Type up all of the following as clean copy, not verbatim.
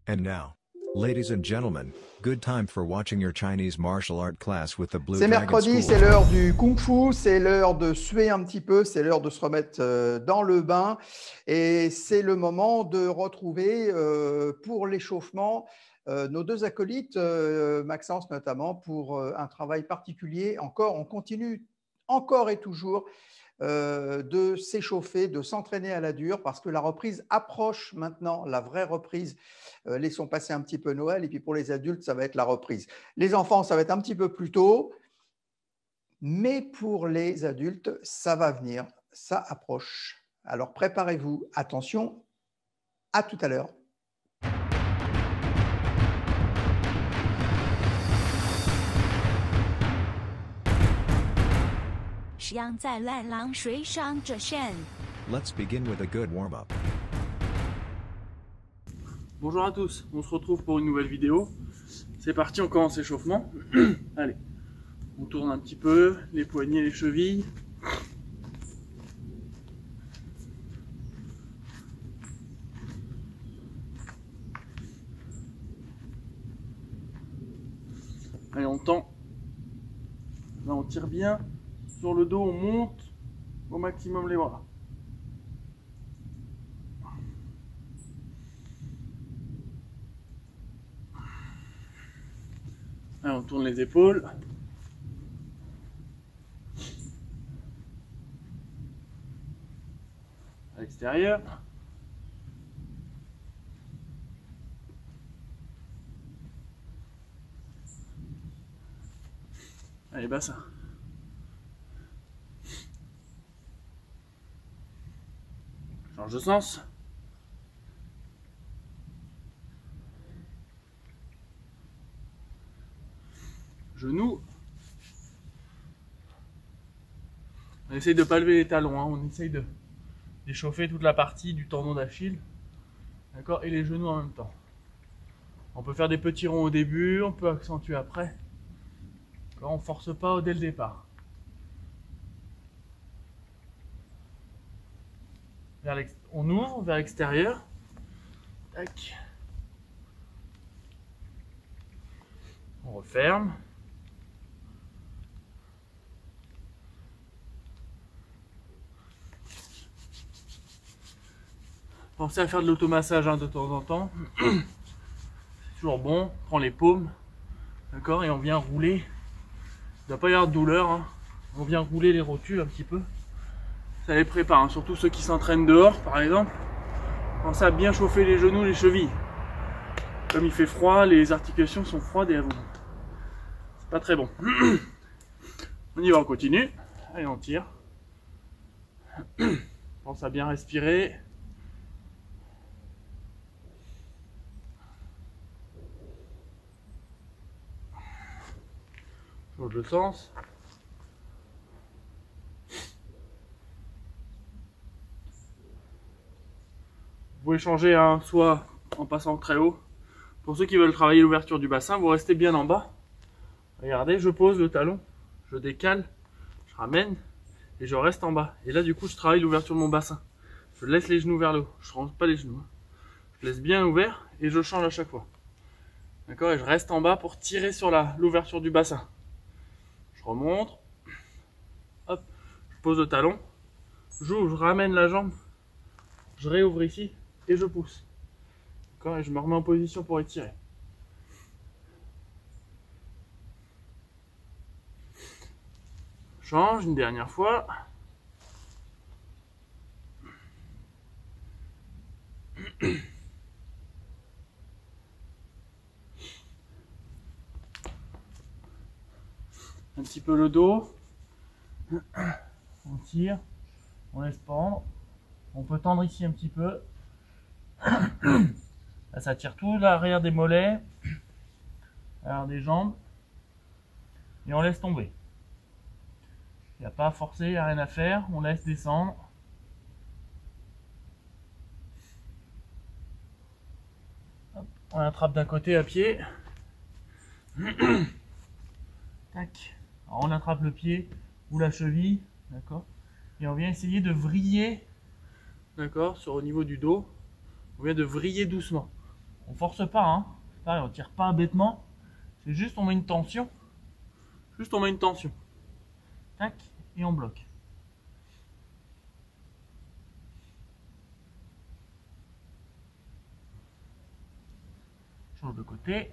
And now, ladies and gentlemen, good time for watching your Chinese martial art class with the Blue C'est Dragon mercredi, School. c'est l'heure du Kung Fu, c'est l'heure de suer un petit peu, c'est l'heure de se remettre dans le bain et c'est le moment de retrouver pour l'échauffement nos deux acolytes, Maxence notamment, pour un travail particulier. Encore, on continue encore et toujours de s'échauffer, de s'entraîner à la dure parce que la reprise approche maintenant, la vraie reprise. Laissons passer un petit peu Noël et puis pour les adultes, ça va être la reprise. Les enfants, ça va être un petit peu plus tôt, mais pour les adultes, ça va venir, ça approche. Alors préparez-vous, attention, à tout à l'heure. Let's begin with a good warm-up. Bonjour à tous, on se retrouve pour une nouvelle vidéo. C'est parti, on commence l'échauffement. Allez, on tourne un petit peu, les poignets, les chevilles. Allez, on tend. Là, on tire bien. Sur le dos, on monte au maximum les bras. Allez, on tourne les épaules. À l'extérieur. Allez, bassin. Change de sens. Genoux. On essaye de ne pas lever les talons, hein. On essaye d'échauffer toute la partie du tendon d'Achille. D'accord, et les genoux en même temps. On peut faire des petits ronds au début, on peut accentuer après. On ne force pas dès le départ. On ouvre vers l'extérieur. Tac. On referme. Pensez à faire de l'automassage de temps en temps. C'est toujours bon. On prend les paumes. D'accord, et on vient rouler. Il ne doit pas y avoir de douleur. Hein. On vient rouler les rotules un petit peu. Ça les prépare, hein. Surtout ceux qui s'entraînent dehors par exemple. Pensez à bien chauffer les genoux, les chevilles. Comme il fait froid, les articulations sont froides et c'est pas très bon. On y va, on continue. Allez, on tire. Pense à bien respirer. Change le sens. Vous pouvez changer soit en passant très haut. Pour ceux qui veulent travailler l'ouverture du bassin, vous restez bien en bas. Regardez, je pose le talon, je décale, je ramène et je reste en bas. Et là, du coup, je travaille l'ouverture de mon bassin. Je laisse les genoux vers le haut. Je ne rentre pas les genoux. Je laisse bien ouvert et je change à chaque fois. D'accord? Et je reste en bas pour tirer sur l'ouverture du bassin. Je remonte. Hop, je pose le talon. J'ouvre, je ramène la jambe. Je réouvre ici et je pousse. D'accord? Et je me remets en position pour étirer. Change une dernière fois. Un petit peu le dos. On tire. On laisse pendre. On peut tendre ici un petit peu. Là, ça tire tout l'arrière des mollets, l'arrière des jambes. Et on laisse tomber. Il n'y a pas à forcer, il n'y a rien à faire. On laisse descendre. Hop, on attrape d'un côté à pied. Tac. Alors on attrape le pied ou la cheville. D'accord. Et on vient essayer de vriller. D'accord, au niveau du dos. On vient de vriller doucement. On force pas, hein. Pareil, on tire pas bêtement. C'est juste on met une tension. Juste on met une tension. Tac, et on bloque. Change de côté.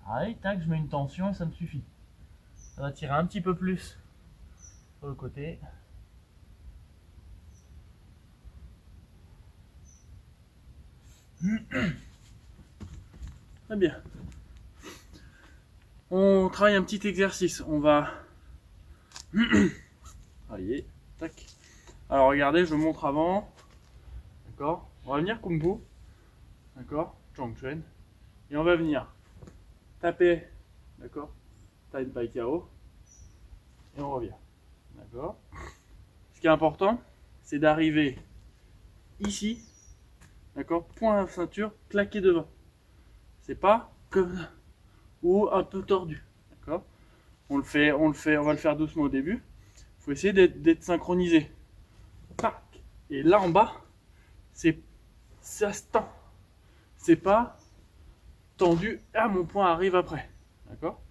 Allez, tac, je mets une tension et ça me suffit. Ça va tirer un petit peu plus sur le côté. Très bien. On travaille un petit exercice. On va travailler. Tac. Alors regardez, je montre avant. D'accord. On va venir Kung Fu. D'accord. Chongquan. Et on va venir taper. D'accord. Tai Pai Cao. Et on revient. D'accord. Ce qui est important, c'est d'arriver ici. D'accord. Point à ceinture, claqué devant. C'est pas comme ça. Ou un peu tordu. D'accord. On va le faire doucement au début. Il faut essayer d'être synchronisé. Tac. Et là en bas, ça se tend. C'est pas tendu. Ah, mon point arrive après. D'accord.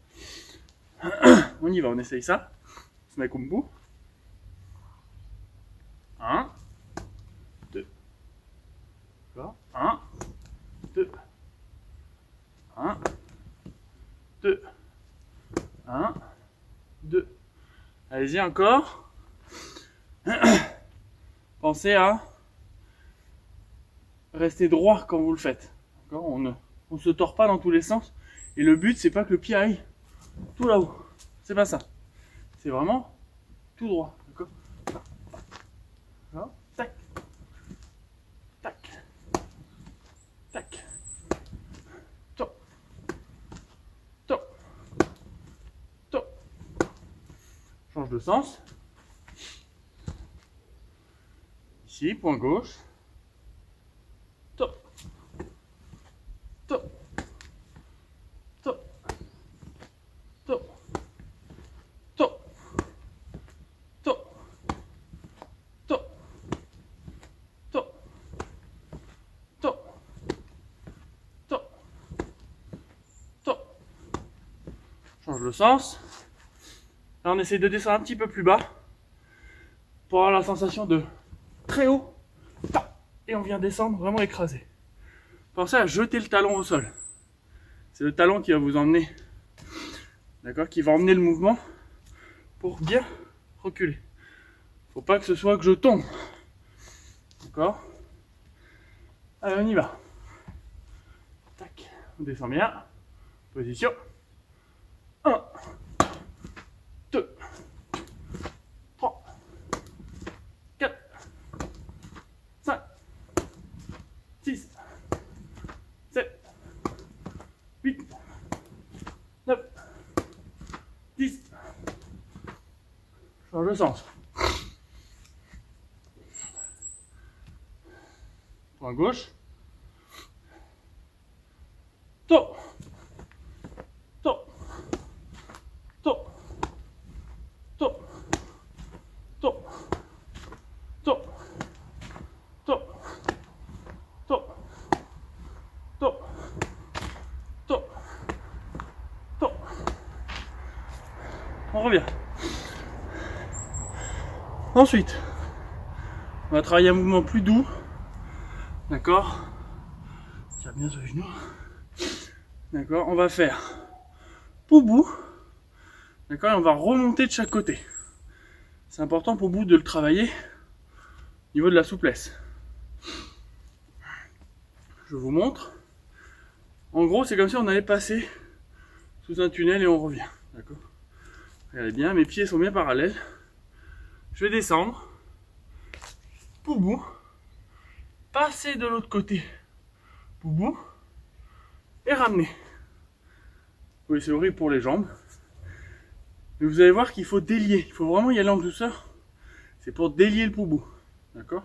On y va, on essaye ça. On se met comme bout. 1, 2. D'accord. 1, 2. 1, 2. 1, 2. Allez-y encore. Pensez à rester droit quand vous le faites. On ne se tord pas dans tous les sens. Et le but, c'est pas que le pied aille tout là-haut. C'est pas ça. C'est vraiment tout droit. D'accord. Tac. Tac. Tac. Top. Top. Top. Change de sens. Ici, point gauche. Top. Top. Top. Top. Top. Top. Top. Top. Top. Top. Top. Change le sens. Là, on essaie de descendre un petit peu plus bas pour avoir la sensation de très haut. Et on vient descendre vraiment écrasé. Pensez à jeter le talon au sol. C'est le talon qui va vous emmener. D'accord, qui va emmener le mouvement pour bien reculer. Faut pas que ce soit que je tombe. D'accord. Allez, on y va. Tac, on descend bien. Position. 1, 2, 3, 4, 5, 6, 7, 8, 9, 10. Change de sens. Point gauche. Top. Top. Top. Top. Top. Top. Top. Top. Top. Top. Top. On revient. Ensuite, on va travailler un mouvement plus doux. D'accord. Tiens bien sur les genoux. D'accord. On va faire Poubou. D'accord. Et on va remonter de chaque côté. C'est important pour vous de le travailler au niveau de la souplesse. Je vous montre. En gros, c'est comme si on allait passer sous un tunnel et on revient. D'accord. Regardez bien, mes pieds sont bien parallèles. Je vais descendre. Poubou. Passer de l'autre côté. Poubou. Et ramener. Oui, c'est horrible pour les jambes. Mais vous allez voir qu'il faut délier. Il faut vraiment y aller en douceur. C'est pour délier le poubou. D'accord.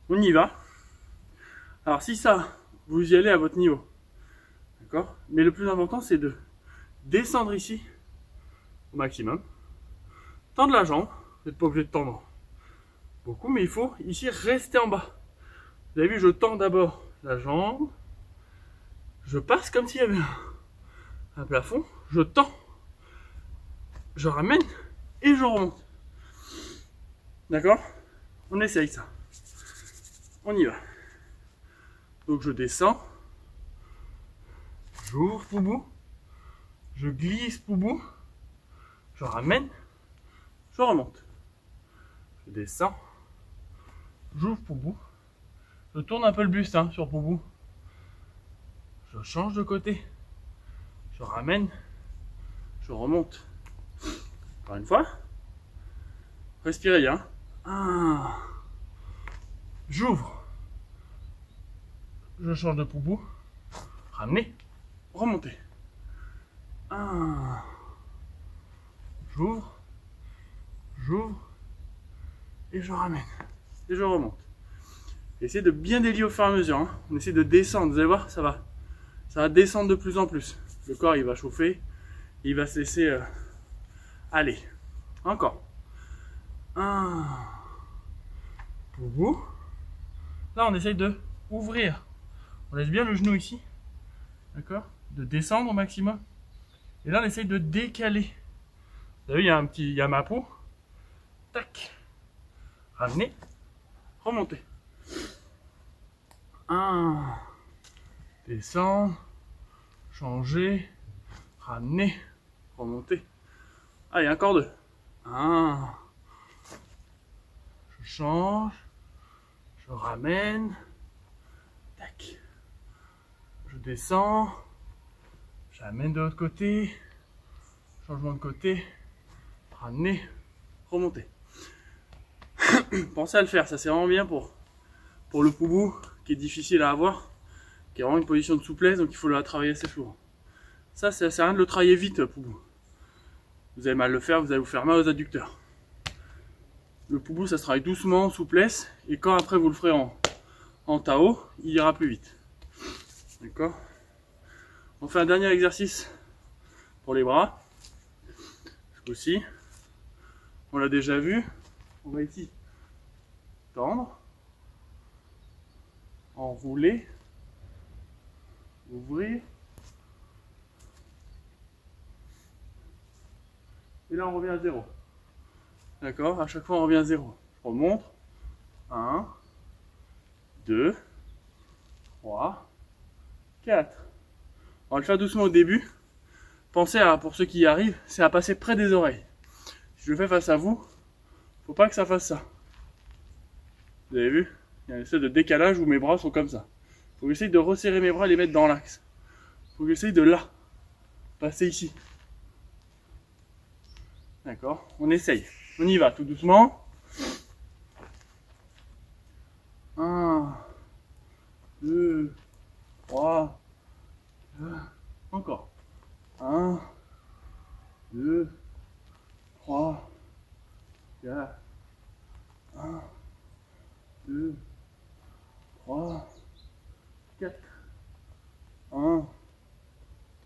On y va. Alors si ça, vous y allez à votre niveau. D'accord. Mais le plus important, c'est de descendre ici au maximum. Tendre la jambe. Vous n'êtes pas obligé de tendre beaucoup, mais il faut ici rester en bas. Vous Vous avez vu, je tends d'abord la jambe. Je passe comme s'il y avait un plafond. Je tends. Je ramène et je remonte. D'accord? On essaye ça. On y va. Donc je descends. J'ouvre Poubou. Je glisse Poubou. Je ramène. Je remonte. Je descends. J'ouvre Poubou. Je tourne un peu le buste sur Poubou. Je change de côté. Je ramène. Je remonte. Encore une fois. Respirez bien. J'ouvre. Je change de Poubou. Ramener. Remonter. J'ouvre. J'ouvre. Et je ramène. Et je remonte. Essayez de bien délier au fur et à mesure. On essaie de descendre. Vous allez voir, ça va descendre de plus en plus. Le corps, il va chauffer. Il va se laisser aller. Encore. Poubou. Là, on essaye de ouvrir. On laisse bien le genou ici. D'accord? De descendre au maximum. Et là, on essaye de décaler. Vous avez vu, il y a ma peau. Tac. Ramener. Remonter. Descendre. Changer. Ramener. Remonter. Allez, encore 2. Je change. Je ramène. Tac. Je descends. J'amène de l'autre côté. Changement de côté. Ramener. Remonter. Pensez à le faire, ça c'est vraiment bien pour le Poubou qui est difficile à avoir, qui est vraiment une position de souplesse, donc il faut la travailler assez souvent. Ça sert à rien de le travailler vite, le Poubou. Vous allez mal le faire, vous allez vous faire mal aux adducteurs. Le Poubou, ça se travaille doucement, en souplesse, et quand après vous le ferez en Tao, il ira plus vite. D'accord? On fait un dernier exercice pour les bras. Ce coup-ci, on l'a déjà vu. On va ici tendre, enrouler, ouvrir. Et là on revient à 0. D'accord? À chaque fois on revient à 0. Je remonte. 1, 2, 3, 4. On va le faire doucement au début. Pensez à, pour ceux qui y arrivent, c'est à passer près des oreilles. Si je le fais face à vous, faut pas que ça fasse ça. Vous avez vu? Il y a une espèce de décalage où mes bras sont comme ça. Faut que j'essaye de resserrer mes bras et les mettre dans l'axe. Faut que j'essaye de là. Passer ici. D'accord? On essaye. On y va tout doucement. 1, 2, 3, 4. Encore. 1, 2, 3, 4. 1, 2, 3, 4. 1,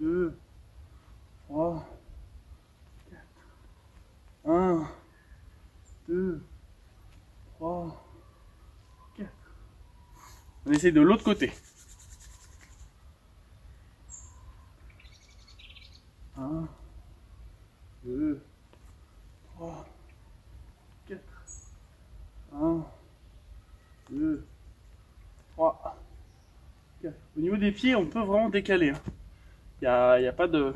2, 3, 4. 1, 2, 3, 4. On essaye de l'autre côté. 1, 2, 3, 4. 1, 2, 3, 4. Au niveau des pieds, on peut vraiment décaler. Il n'y a pas de...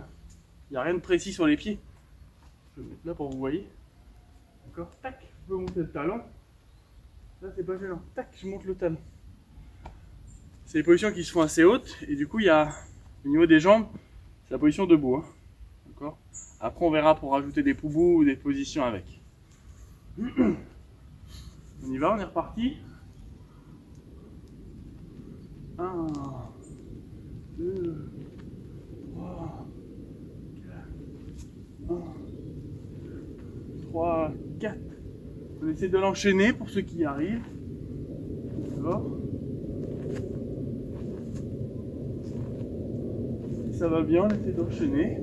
Il n'y a rien de précis sur les pieds. Je vais me mettre là pour que vous voyez. D'accord? Tac, je peux monter le talon. Là, c'est pas gênant. Tac, je monte le talon. C'est des positions qui se font assez hautes. Et du coup, il y a... Au niveau des jambes, c'est la position debout. D'accord? Après, on verra pour rajouter des poubous ou des positions avec. On y va, on est reparti. 1, 2, 3, 4. 1, 3, 4. On essaie de l'enchaîner pour ceux qui y arrivent. D'accord? Si ça va bien, on essaie d'enchaîner.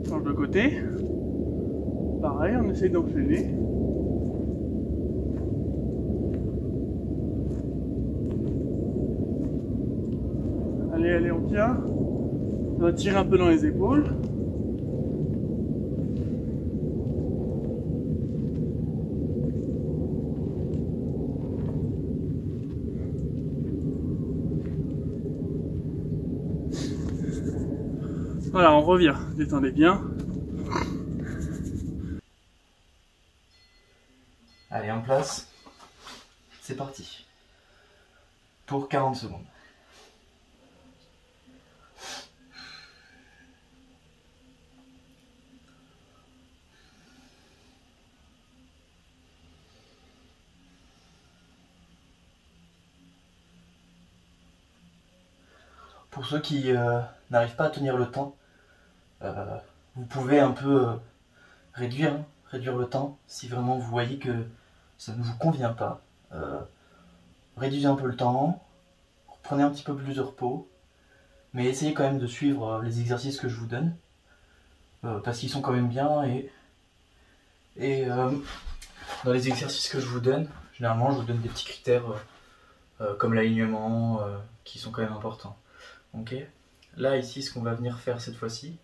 Change de côté. Pareil, on essaye d'enchaîner. Allez, allez, on tient. On va tirer un peu dans les épaules. Voilà, on revient. Détendez bien. Allez, en place. C'est parti. Pour 40 secondes. Pour ceux qui n'arrivent pas à tenir le temps, vous pouvez un peu réduire le temps si vraiment vous voyez que ça ne vous convient pas. Réduisez un peu le temps, prenez un petit peu plus de repos, mais essayez quand même de suivre les exercices que je vous donne, parce qu'ils sont quand même bien et dans les exercices que je vous donne, généralement je vous donne des petits critères comme l'alignement qui sont quand même importants. Ok. Là ici ce qu'on va venir faire cette fois-ci,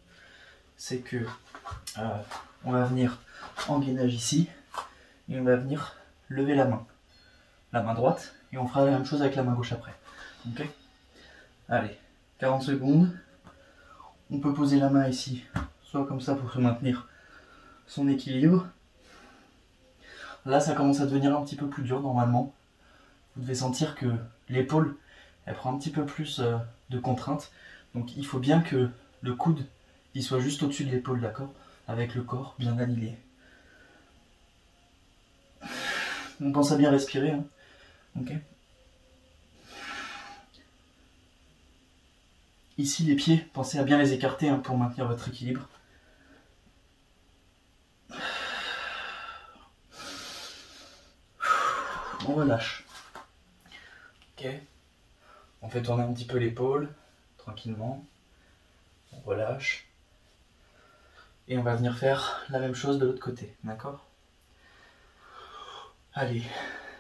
c'est que on va venir en gainage ici et on va venir lever la main droite et on fera la même chose avec la main gauche après. Ok. Allez, 40 secondes. On peut poser la main ici, soit comme ça pour se maintenir son équilibre. Là ça commence à devenir un petit peu plus dur normalement. Vous devez sentir que l'épaule elle prend un petit peu plus de contrainte. Donc il faut bien que le coude il soit juste au-dessus de l'épaule, d'accord? Avec le corps bien aligné. On pense à bien respirer. Hein. Ok. Ici les pieds, pensez à bien les écarter hein, pour maintenir votre équilibre. On relâche. Ok. On fait tourner un petit peu l'épaule, tranquillement. On relâche. Et on va venir faire la même chose de l'autre côté, d'accord? Allez,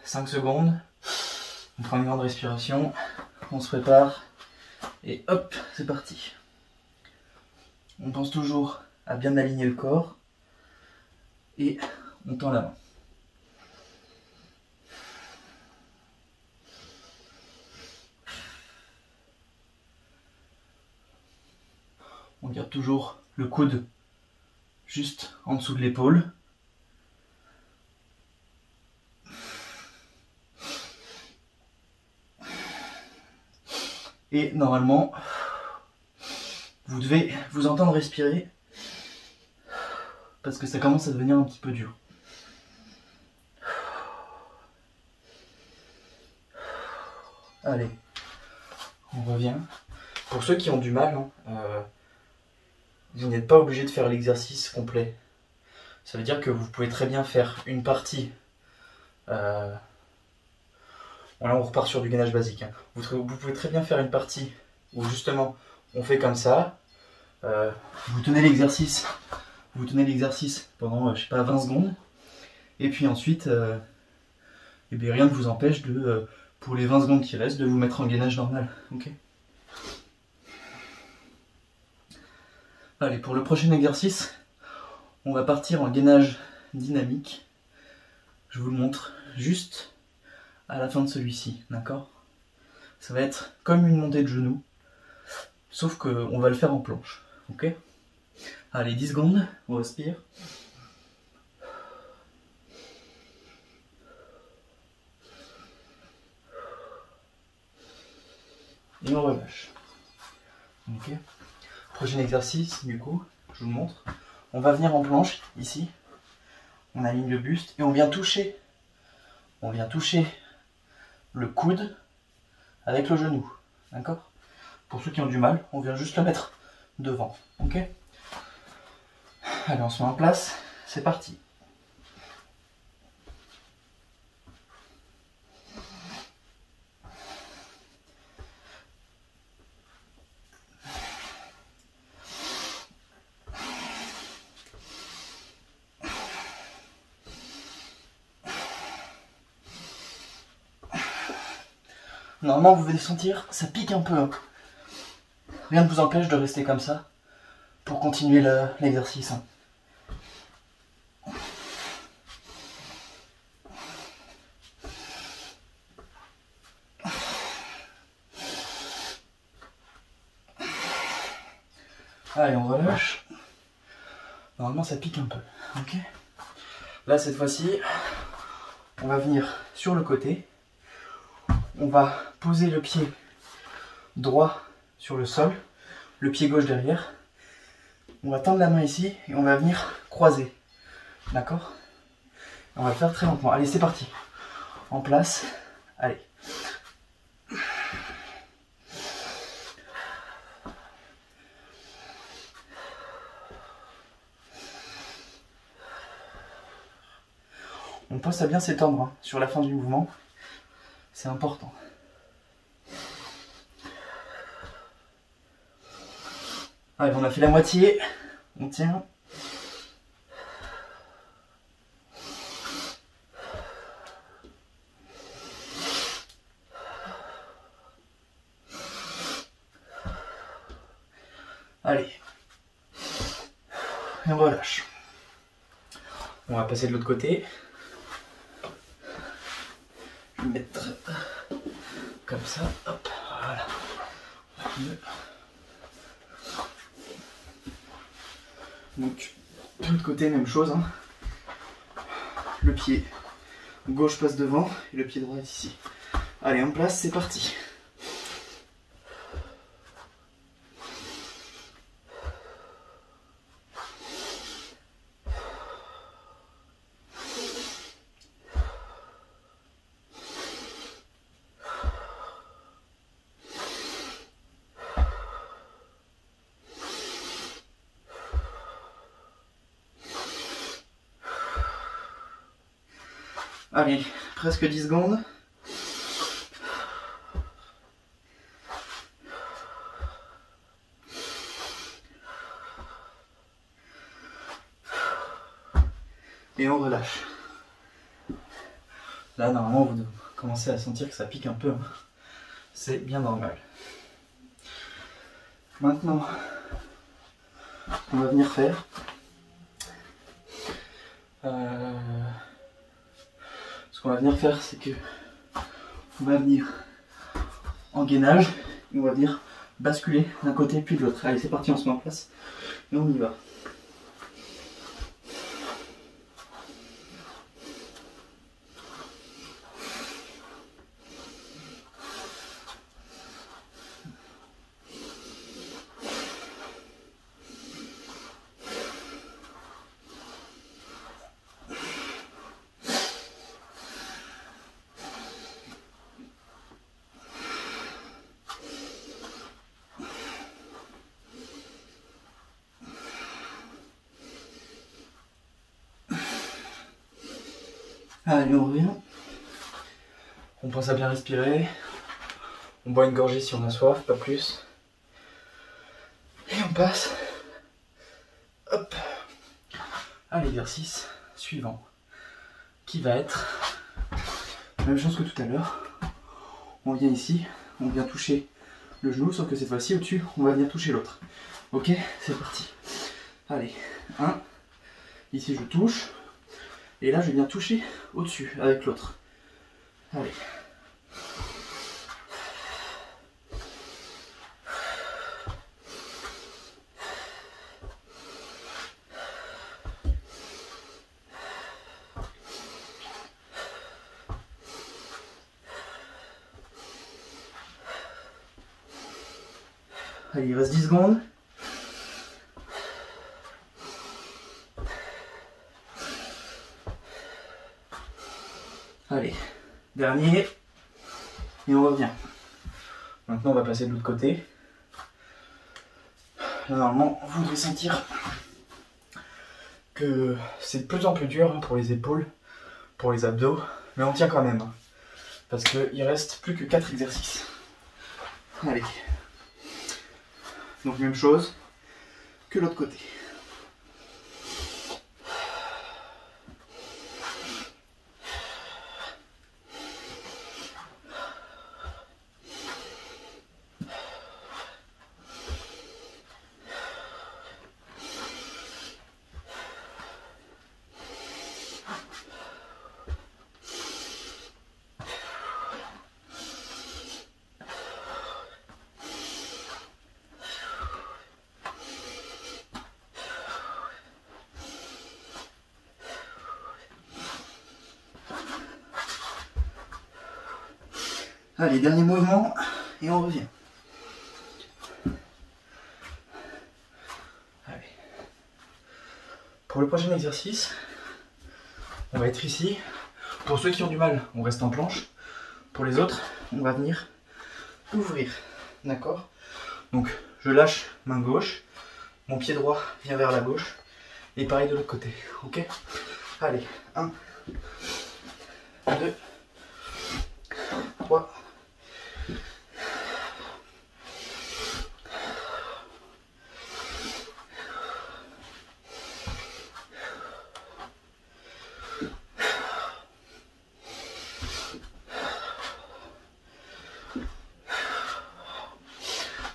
5 secondes. On prend une grande respiration. On se prépare. Et hop, c'est parti. On pense toujours à bien aligner le corps. Et on tend la main. On garde toujours le coude juste en dessous de l'épaule. Et normalement, vous devez vous entendre respirer parce que ça commence à devenir un petit peu dur. Allez, on revient. Pour ceux qui ont du mal, vous n'êtes pas obligé de faire l'exercice complet. Ça veut dire que vous pouvez très bien faire une partie. Là, on repart sur du gainage basique. Hein. Vous pouvez très bien faire une partie où justement on fait comme ça. Vous tenez l'exercice pendant, je sais pas, 20 secondes. Et puis ensuite, eh bien, rien ne vous empêche de, pour les 20 secondes qui restent, de vous mettre en gainage normal. Okay. Allez, pour le prochain exercice, on va partir en gainage dynamique. Je vous le montre juste à la fin de celui-ci, d'accord? Ça va être comme une montée de genoux, sauf qu'on va le faire en planche, ok? Allez, 10 secondes, on respire. Et on relâche. Ok. Prochain exercice, du coup, je vous le montre. On va venir en planche, ici. On aligne le buste et on vient toucher le coude avec le genou. D'accord? Pour ceux qui ont du mal, on vient juste le mettre devant. Ok? Allez, on se met en place. C'est parti. Normalement, vous devez sentir, ça pique un peu. Hein. Rien ne vous empêche de rester comme ça pour continuer l'exercice. Hein. Allez, on relâche. Normalement, ça pique un peu. Ok. Là, cette fois-ci, on va venir sur le côté. On va poser le pied droit sur le sol, le pied gauche derrière. On va tendre la main ici et on va venir croiser. D'accord? On va le faire très lentement. Allez, c'est parti. En place. Allez. On pense à bien s'étendre hein, sur la fin du mouvement. C'est important. Allez, on a fait la moitié. On tient. Allez. Et on relâche. On va passer de l'autre côté. Je vais mettre comme ça. Hop, voilà. Donc, de l'autre côté, même chose. Hein. Le pied gauche passe devant et le pied droit est ici. Allez, en place, c'est parti. Allez, presque 10 secondes. Et on relâche. Là, normalement, vous commencez à sentir que ça pique un peu. Hein. C'est bien normal. Maintenant, on va venir faire ce qu'on va venir faire, c'est que on va venir en gainage et on va venir basculer d'un côté puis de l'autre. Allez, c'est parti, on se met en place et on y va. Allez, on revient. On pense à bien respirer. On boit une gorgée si on a soif, pas plus. Et on passe hop, à l'exercice suivant. Qui va être la même chose que tout à l'heure. On vient ici, on vient toucher le genou, sauf que cette fois-ci au-dessus, on va venir toucher l'autre. Ok, c'est parti. Allez, 1. Ici je touche. Et là, je viens toucher au-dessus avec l'autre. Allez. Allez, il reste 10 secondes. Allez, dernier, et on revient. Maintenant, on va passer de l'autre côté. Là, normalement, vous devez sentir que c'est de plus en plus dur hein, pour les épaules, pour les abdos, mais on tient quand même, hein, parce qu'il reste plus que 4 exercices. Allez. Donc, même chose que l'autre côté. Allez, dernier mouvement et on revient. Allez. Pour le prochain exercice, on va être ici. Pour ceux qui ont du mal, on reste en planche. Pour les autres, on va venir ouvrir. D'accord? Donc, je lâche main gauche. Mon pied droit vient vers la gauche. Et pareil de l'autre côté. Ok? Allez, 1, 2, 3.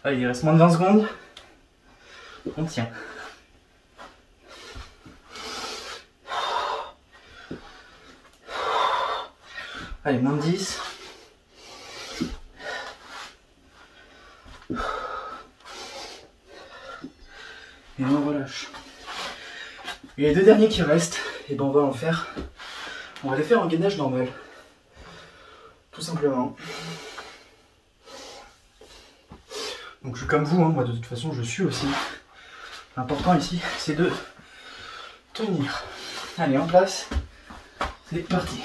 Allez, il reste moins de 20 secondes. On tient. Allez, moins de 10. Et on relâche. Et les deux derniers qui restent, et ben on va en faire. On va les faire en gainage normal. Tout simplement. Donc je suis comme vous, hein, moi de toute façon je suis aussi. L'important ici, c'est de tenir. Allez, en place. C'est parti.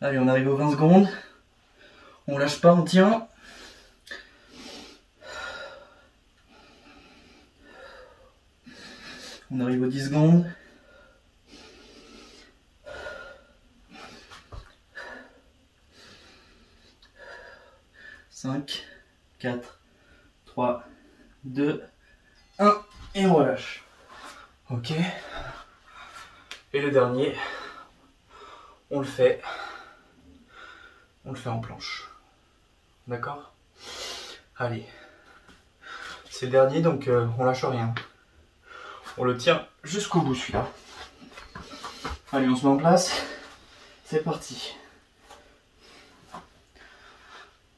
Allez, on arrive aux 20 secondes. On lâche pas, on tient. On arrive aux 10 secondes. Cinq, 4, 3, 2, 1. Et on relâche. Ok. Et le dernier, on le fait en planche. D'accord? Allez. C'est le dernier, donc on lâche rien. On le tient jusqu'au bout celui-là. Allez, on se met en place. C'est parti.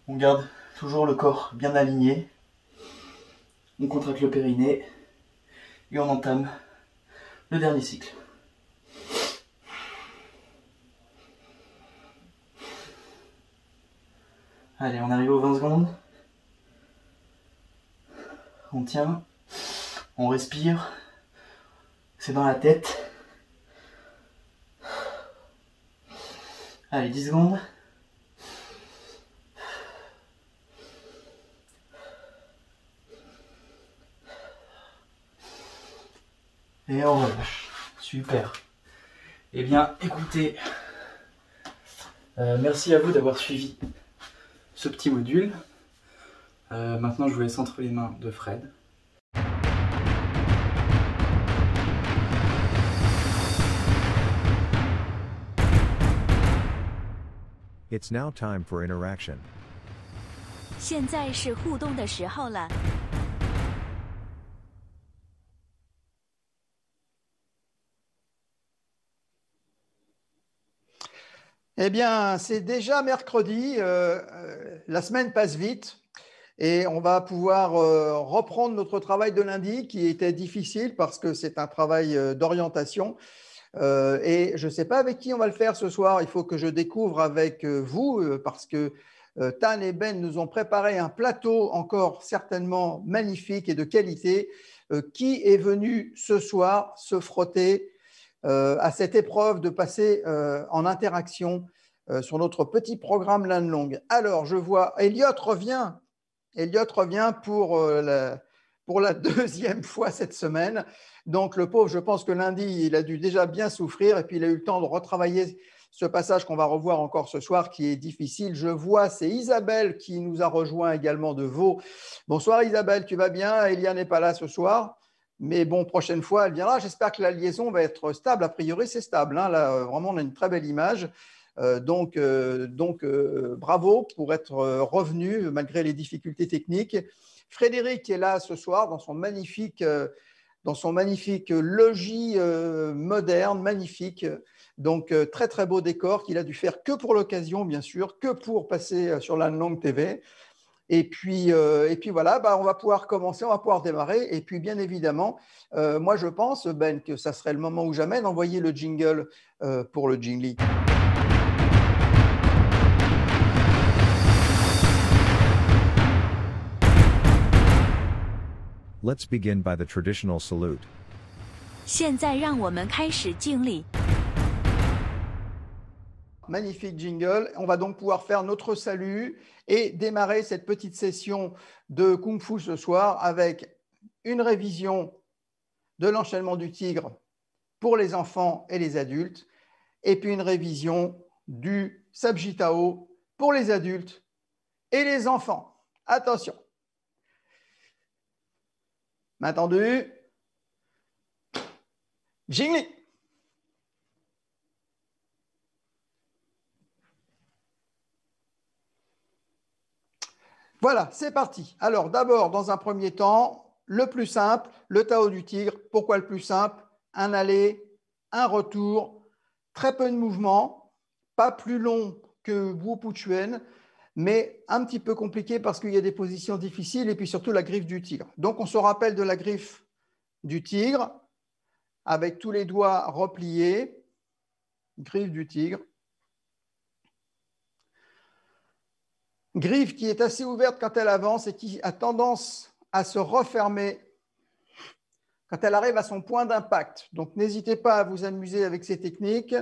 On garde toujours le corps bien aligné. On contracte le périnée. Et on entame le dernier cycle. Allez, on arrive aux 20 secondes. On tient. On respire. C'est dans la tête. Allez, 10 secondes. Et on relâche. Super. Eh bien, écoutez, merci à vous d'avoir suivi ce petit module. Maintenant, je vous laisse entre les mains de Fred. It's now time for interaction. 现在是互动的时候了。Eh bien, c'est déjà mercredi, la semaine passe vite et on va pouvoir reprendre notre travail de lundi qui était difficile parce que c'est un travail d'orientation. Et je ne sais pas avec qui on va le faire ce soir, il faut que je découvre avec vous parce que Tan et Ben nous ont préparé un plateau encore certainement magnifique et de qualité. Qui est venu ce soir se frotter à cette épreuve de passer en interaction sur notre petit programme Learn Long. Alors, je vois Elliot revient. Elliot revient pour la deuxième fois cette semaine. Donc, le pauvre, je pense que lundi, il a dû déjà bien souffrir et puis il a eu le temps de retravailler ce passage qu'on va revoir encore ce soir qui est difficile. Je vois, c'est Isabelle qui nous a rejoint également de Vaud. Bonsoir Isabelle, tu vas bien? Elia n'est pas là ce soir. Mais bon, prochaine fois, elle viendra. J'espère que la liaison va être stable. A priori, c'est stable. Hein. Là, vraiment, on a une très belle image. Donc, bravo pour être revenu malgré les difficultés techniques. Frédéric est là ce soir dans son magnifique logis moderne, magnifique. Donc, très, très beau décor qu'il a dû faire que pour l'occasion, bien sûr, que pour passer sur la langue TV. Et puis voilà, bah, on va pouvoir commencer, on va pouvoir démarrer. Et puis, bien évidemment, moi, je pense, Ben, que ça serait le moment ou jamais d'envoyer le jingle pour le Jingli. Let's begin by the traditional salute. 现在让我们开始敬礼。 Magnifique jingle. On va donc pouvoir faire notre salut et démarrer cette petite session de Kung Fu ce soir avec une révision de l'enchaînement du tigre pour les enfants et les adultes et puis une révision du Sabjitao pour les adultes et les enfants. Attention. Main tendue. Jingli. Voilà, c'est parti. Alors d'abord, dans un premier temps, le plus simple, le Tao du tigre. Pourquoi le plus simple? Un aller, un retour, très peu de mouvement, pas plus long que Wu Pu Chuen, mais un petit peu compliqué parce qu'il y a des positions difficiles et puis surtout la griffe du tigre. Donc on se rappelle de la griffe du tigre avec tous les doigts repliés, griffe du tigre. Griffe qui est assez ouverte quand elle avance et qui a tendance à se refermer quand elle arrive à son point d'impact. Donc n'hésitez pas à vous amuser avec ces techniques,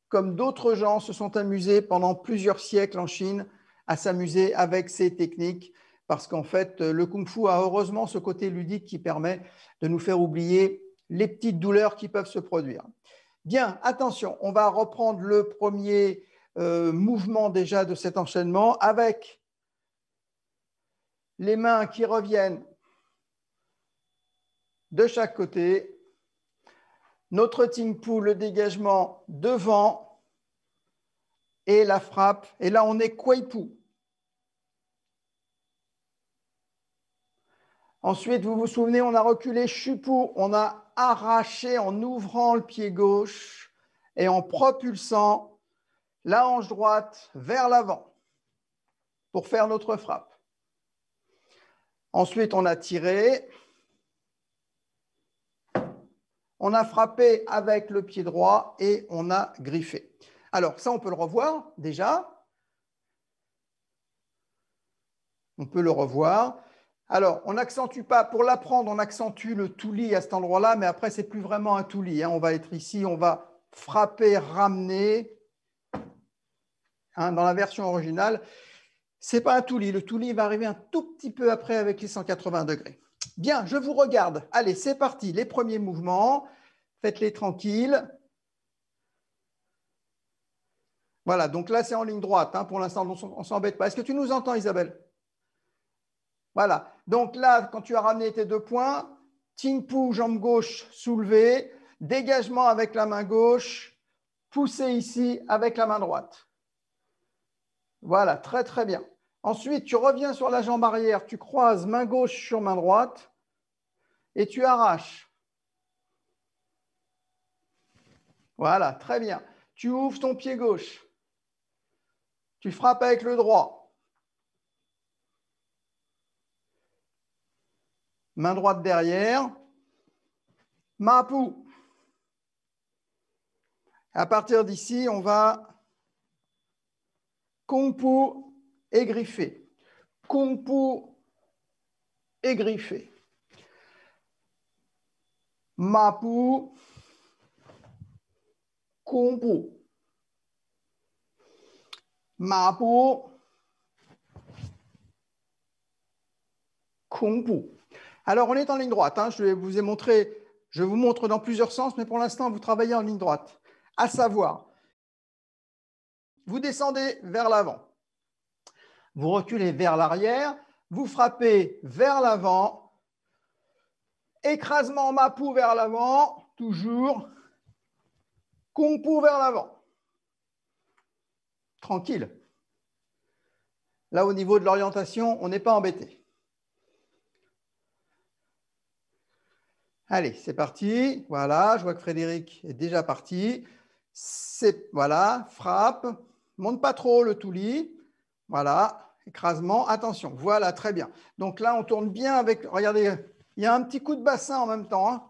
comme d'autres gens se sont amusés pendant plusieurs siècles en Chine à s'amuser avec ces techniques, parce qu'en fait, le kung-fu a heureusement ce côté ludique qui permet de nous faire oublier les petites douleurs qui peuvent se produire. Bien, attention, on va reprendre le premier mouvement déjà de cet enchaînement avec les mains qui reviennent de chaque côté. Notre Ting Pu, le dégagement devant et la frappe. Et là, on est Kuei Pu. Ensuite, vous vous souvenez, on a reculé Shu Pu. On a arraché en ouvrant le pied gauche et en propulsant la hanche droite vers l'avant pour faire notre frappe. Ensuite, on a tiré. On a frappé avec le pied droit et on a griffé. Alors, ça, on peut le revoir déjà. On peut le revoir. Alors, on n'accentue pas, pour l'apprendre, on accentue le touli à cet endroit-là, mais après, ce n'est plus vraiment un touli. On va être ici, on va frapper, ramener. Dans la version originale, ce n'est pas un touli. Le touli va arriver un tout petit peu après avec les 180 degrés. Bien, je vous regarde. Allez, c'est parti. Les premiers mouvements, faites-les tranquilles. Voilà, donc là, c'est en ligne droite. Pour l'instant, on ne s'embête pas. Est-ce que tu nous entends, Isabelle? Voilà. Donc là, quand tu as ramené tes 2 points, Ting Pu, jambe gauche soulevée, dégagement avec la main gauche, poussé ici avec la main droite. Voilà, très, très bien. Ensuite, tu reviens sur la jambe arrière, tu croises main gauche sur main droite et tu arraches. Voilà, très bien. Tu ouvres ton pied gauche. Tu frappes avec le droit. Main droite derrière. Ma Pu. À partir d'ici, on va Kung Pu et griffer. Kung Pu et griffer. Ma Pu. Kung Pu. Ma Pu. Kung Pu. Alors, on est en ligne droite. Je vous montre dans plusieurs sens, mais pour l'instant, vous travaillez en ligne droite. À savoir, vous descendez vers l'avant. Vous reculez vers l'arrière. Vous frappez vers l'avant. Écrasement Ma Pu vers l'avant. Toujours. Kung Pu vers l'avant. Tranquille. Là, au niveau de l'orientation, on n'est pas embêté. Allez, c'est parti. Voilà, je vois que Frédéric est déjà parti. Voilà, frappe. Monte pas trop le toulis. Voilà, écrasement. Attention, voilà, très bien. Donc là, on tourne bien avec... Regardez, il y a un petit coup de bassin en même temps. Hein.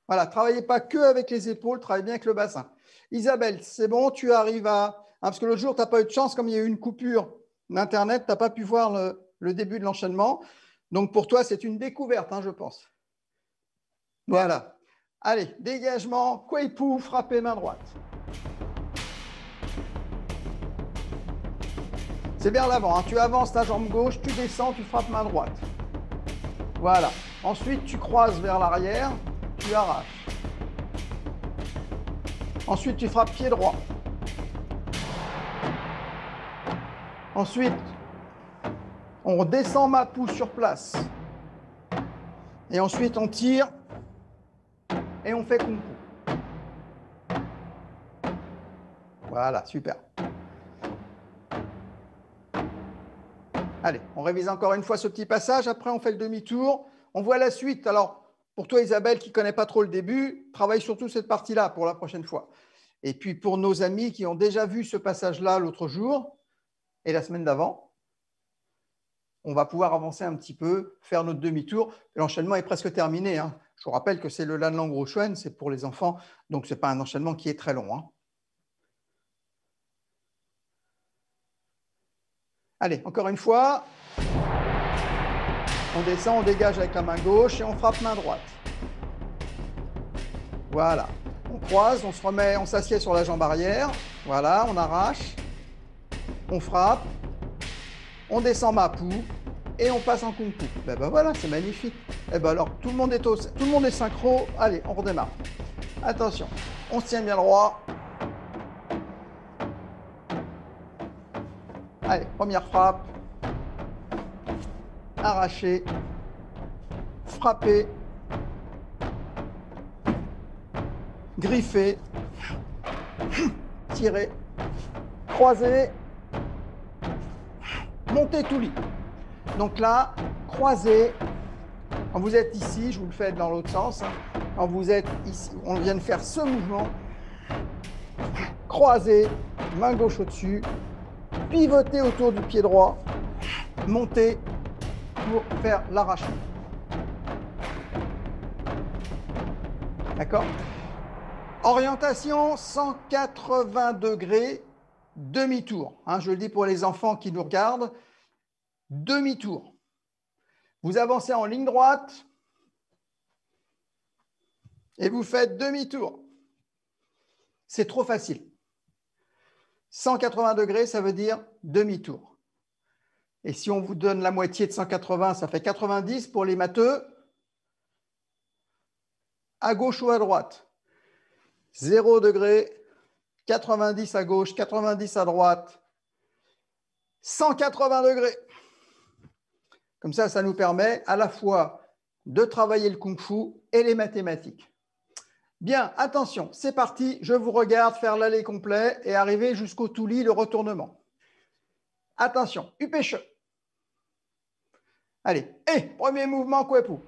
Voilà, travaillez pas que avec les épaules, travaillez bien avec le bassin. Isabelle, c'est bon, tu arrives à... parce que l'autre jour, tu n'as pas eu de chance, comme il y a eu une coupure d'Internet, tu n'as pas pu voir le début de l'enchaînement. Donc pour toi, c'est une découverte, hein, je pense. Voilà. Allez, dégagement, Kweipou, frappez main droite. C'est vers l'avant, hein. Tu avances ta jambe gauche, tu descends, tu frappes main droite. Voilà. Ensuite, tu croises vers l'arrière, tu arraches. Ensuite, tu frappes pied droit. Ensuite, on descend ma pouce sur place. Et ensuite, on tire et on fait kung fu. Voilà, super. Allez, on révise encore une fois ce petit passage. Après, on fait le demi-tour. On voit la suite. Alors, pour toi, Isabelle, qui ne connaît pas trop le début, travaille surtout cette partie-là pour la prochaine fois. Et puis, pour nos amis qui ont déjà vu ce passage-là l'autre jour et la semaine d'avant, on va pouvoir avancer un petit peu, faire notre demi-tour. L'enchaînement est presque terminé. Hein. Je vous rappelle que c'est le Lan Lang Ruoxuan, c'est pour les enfants, donc ce n'est pas un enchaînement qui est très long. Hein. Allez, encore une fois. On descend, on dégage avec la main gauche et on frappe main droite. Voilà. On croise, on se remet, on s'assied sur la jambe arrière. Voilà, on arrache. On frappe. On descend ma poue et on passe en kung fu. Ben voilà, c'est magnifique. Et ben alors, tout le monde est synchro. Allez, on redémarre. Attention, on se tient bien droit. Allez, première frappe. Arracher. Frapper. Griffer. Tirer. Croiser. Monter tout lit. Donc là, croiser. Quand vous êtes ici, je vous le fais dans l'autre sens. Hein. Quand vous êtes ici, on vient de faire ce mouvement. Croiser, main gauche au-dessus. Pivoter autour du pied droit. Monter pour faire l'arrachement. D'accord? Orientation 180 degrés. Demi-tour, hein, je le dis pour les enfants qui nous regardent, demi-tour. Vous avancez en ligne droite et vous faites demi-tour. C'est trop facile. 180 degrés, ça veut dire demi-tour. Et si on vous donne la moitié de 180, ça fait 90 pour les matheux. À gauche ou à droite? 0 degré. 90 à gauche, 90 à droite, 180 degrés. Comme ça nous permet à la fois de travailler le kung-fu et les mathématiques. Bien, attention, c'est parti. Je vous regarde faire l'aller complet et arriver jusqu'au touli, le retournement. Attention, upéche. Allez, et premier mouvement, Kweipou.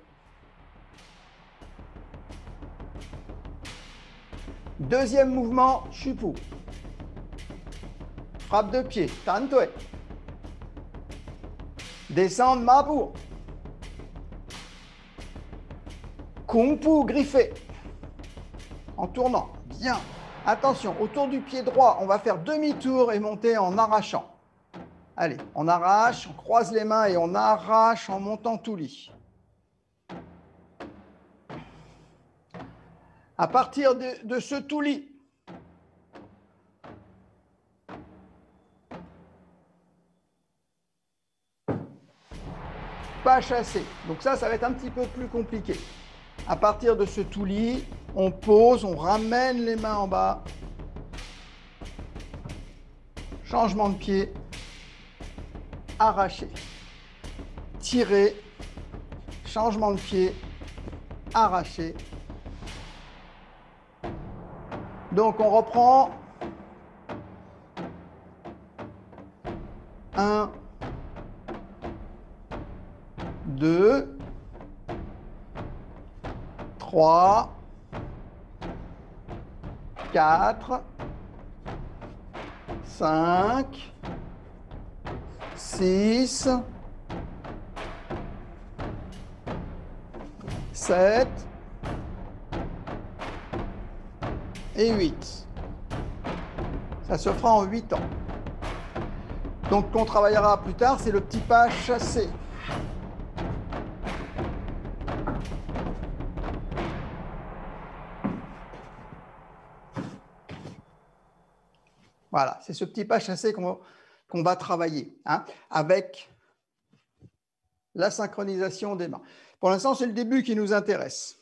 Deuxième mouvement, Shupu. Frappe de pied, Tantoe. Descendre, Mapu. Kung Fu, griffé. En tournant, bien. Attention, autour du pied droit, on va faire demi-tour et monter en arrachant. Allez, on arrache, on croise les mains et on arrache en montant tout lit. À partir de ce touli, pas chasser. Donc ça va être un petit peu plus compliqué. À partir de ce touli, on pose, on ramène les mains en bas. Changement de pied. Arracher. Tirer. Changement de pied. Arracher. Donc, on reprend. 1, 2, 3, 4, 5, 6, 7 et 8. Ça se fera en 8 ans. Donc, qu'on travaillera plus tard, c'est le petit pas chassé. Voilà, c'est ce petit pas chassé qu'on va travailler, hein, avec la synchronisation des mains. Pour l'instant, c'est le début qui nous intéresse.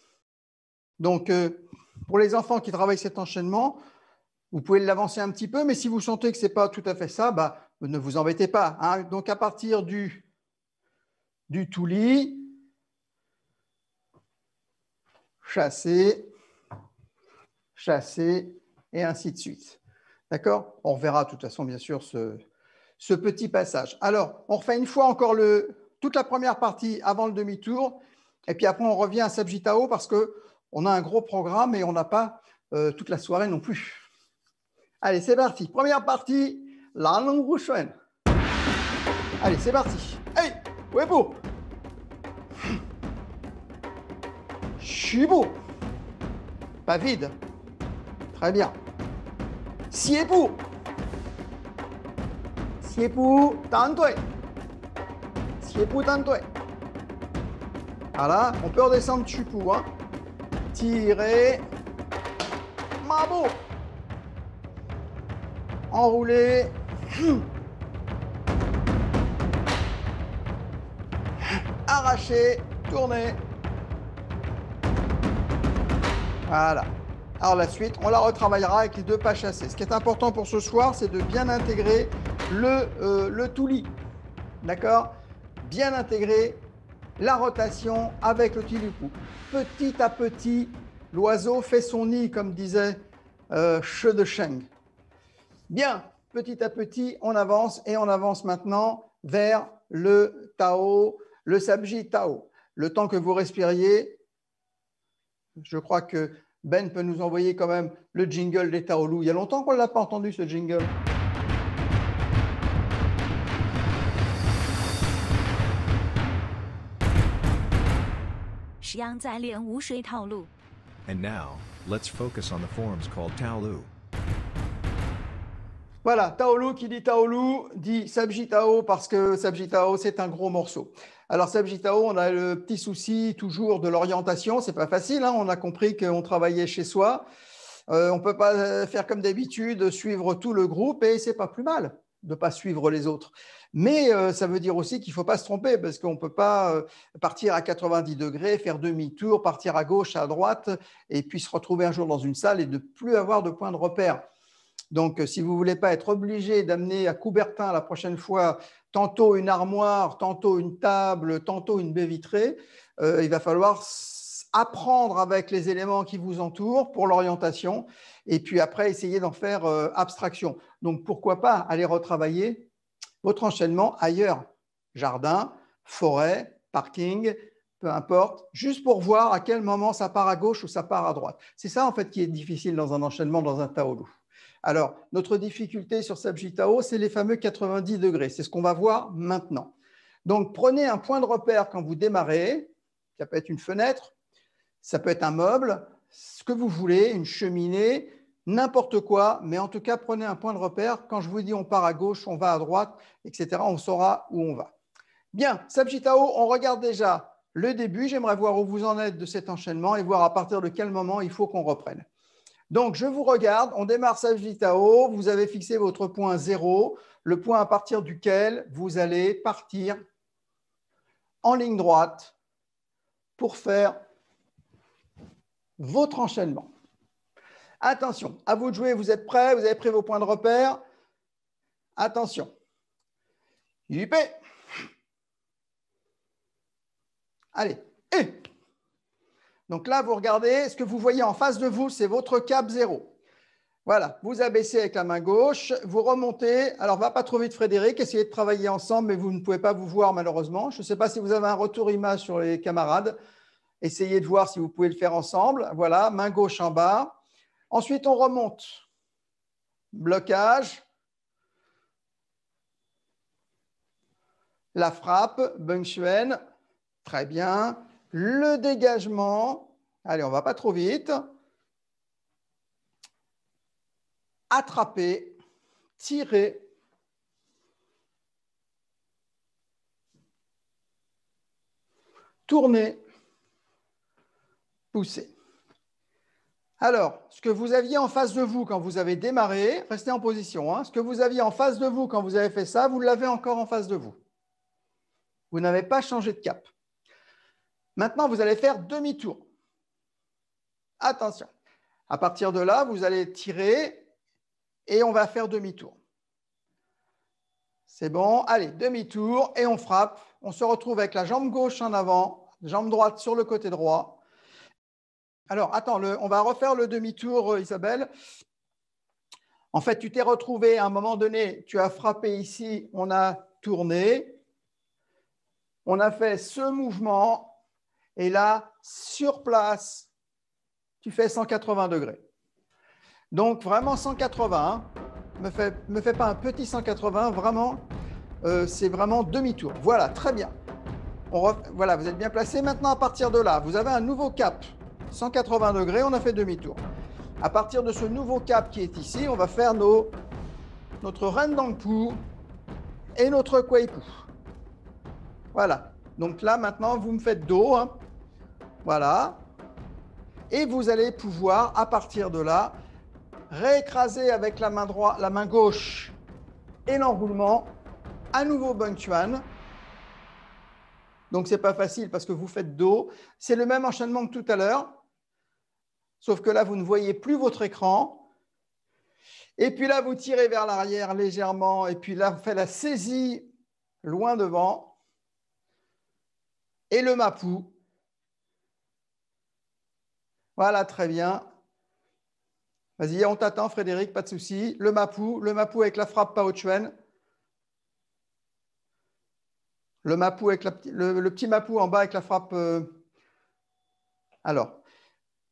Donc, pour les enfants qui travaillent cet enchaînement, vous pouvez l'avancer un petit peu, mais si vous sentez que ce n'est pas tout à fait ça, bah, ne vous embêtez pas, hein. Donc, à partir du touli, chasser, chasser, et ainsi de suite. D'accord? On verra de toute façon, bien sûr, ce petit passage. Alors, on refait une fois encore toute la première partie avant le demi-tour, et puis après, on revient à Sabjitao parce qu'on a un gros programme et on n'a pas toute la soirée non plus. Allez, c'est parti. Première partie, la longue Shuen. Allez, c'est parti. Hey, Weibo. Shibu. Pas vide. Très bien. Siepu. Siepu Tantoi. Siepu Tantoi. Voilà, on peut redescendre Chupu. Hein. Tirer. Mabo. Enrouler. Arracher. Tourner. Voilà. Alors la suite, on la retravaillera avec les deux pas chassés. Ce qui est important pour ce soir, c'est de bien intégrer le touli. D'accord? Bien intégrer la rotation avec le tilipu. Petit à petit, l'oiseau fait son nid, comme disait Shi de Sheng. Bien, petit à petit, on avance et on avance maintenant vers le Tao, le Sabji Tao. Le temps que vous respiriez, je crois que Ben peut nous envoyer quand même le jingle des Taolu. Il y a longtemps qu'on ne l'a pas entendu, ce jingle. And now, let's focus on the forms called Taolu. Voilà, Taolu qui dit Taolu dit Sabji Tao parce que Sabji Tao, c'est un gros morceau. Alors, Sabji Tao, on a le petit souci toujours de l'orientation. C'est pas facile, hein. On a compris qu'on travaillait chez soi. On ne peut pas faire comme d'habitude, suivre tout le groupe et c'est pas plus mal de ne pas suivre les autres. Mais ça veut dire aussi qu'il ne faut pas se tromper parce qu'on ne peut pas partir à 90 degrés, faire demi-tour, partir à gauche, à droite et puis se retrouver un jour dans une salle et ne plus avoir de point de repère. Donc, si vous ne voulez pas être obligé d'amener à Coubertin la prochaine fois tantôt une armoire, tantôt une table, tantôt une baie vitrée, il va falloir apprendre avec les éléments qui vous entourent pour l'orientation et puis après essayer d'en faire abstraction. Donc, pourquoi pas aller retravailler votre enchaînement ailleurs, jardin, forêt, parking, peu importe, juste pour voir à quel moment ça part à gauche ou ça part à droite. C'est ça en fait qui est difficile dans un enchaînement, dans un Taolu. Alors, notre difficulté sur Sabji Tao, c'est les fameux 90 degrés. C'est ce qu'on va voir maintenant. Donc, prenez un point de repère quand vous démarrez. Ça peut être une fenêtre, ça peut être un meuble, ce que vous voulez, une cheminée, n'importe quoi. Mais en tout cas, prenez un point de repère. Quand je vous dis on part à gauche, on va à droite, etc., on saura où on va. Bien, Sabji Tao, on regarde déjà le début. J'aimerais voir où vous en êtes de cet enchaînement et voir à partir de quel moment il faut qu'on reprenne. Donc, je vous regarde, on démarre Sabji Tao, vous avez fixé votre point 0, le point à partir duquel vous allez partir en ligne droite pour faire votre enchaînement. Attention, à vous de jouer, vous êtes prêts, vous avez pris vos points de repère. Attention. Yuppé. Allez, et donc là, vous regardez, ce que vous voyez en face de vous, c'est votre cap 0. Voilà, vous abaissez avec la main gauche, vous remontez. Alors, va pas trop vite, Frédéric, essayez de travailler ensemble, mais vous ne pouvez pas vous voir malheureusement. Je ne sais pas si vous avez un retour image sur les camarades. Essayez de voir si vous pouvez le faire ensemble. Voilà, main gauche en bas. Ensuite, on remonte. Blocage. La frappe, Beng Xuan. Très bien. Le dégagement. Allez, on ne va pas trop vite. Attraper, tirer. Tourner, pousser. Alors, ce que vous aviez en face de vous quand vous avez démarré, restez en position, hein, ce que vous aviez en face de vous quand vous avez fait ça, vous l'avez encore en face de vous. Vous n'avez pas changé de cap. Maintenant, vous allez faire demi-tour. Attention. À partir de là, vous allez tirer et on va faire demi-tour. C'est bon. Allez, demi-tour et on frappe. On se retrouve avec la jambe gauche en avant, jambe droite sur le côté droit. Alors, attends, on va refaire le demi-tour, Isabelle. En fait, tu t'es retrouvé à un moment donné, tu as frappé ici, on a tourné. On a fait ce mouvement et là, sur place, tu fais 180 degrés. Donc, vraiment 180. Me fais pas un petit 180, vraiment, c'est vraiment demi-tour. Voilà, très bien. Voilà, vous êtes bien placé. Maintenant, à partir de là, vous avez un nouveau cap. 180 degrés, on a fait demi-tour. À partir de ce nouveau cap qui est ici, on va faire notre Ren Dang Pu et notre Kuei Pu. Voilà. Donc là, maintenant, vous me faites dos. Hein. Voilà. Et vous allez pouvoir, à partir de là, réécraser avec la main droite, la main gauche et l'enroulement. À nouveau Beng Xuan. Donc, ce n'est pas facile parce que vous faites dos. C'est le même enchaînement que tout à l'heure. Sauf que là, vous ne voyez plus votre écran. Et puis là, vous tirez vers l'arrière légèrement. Et puis là, vous faites la saisie loin devant. Et le Mapu. Voilà, très bien. Vas-y, on t'attend, Frédéric, pas de souci. Le Mapu avec la frappe Pao Chuan. Le Mapu avec le petit Mapu en bas avec la frappe. Alors,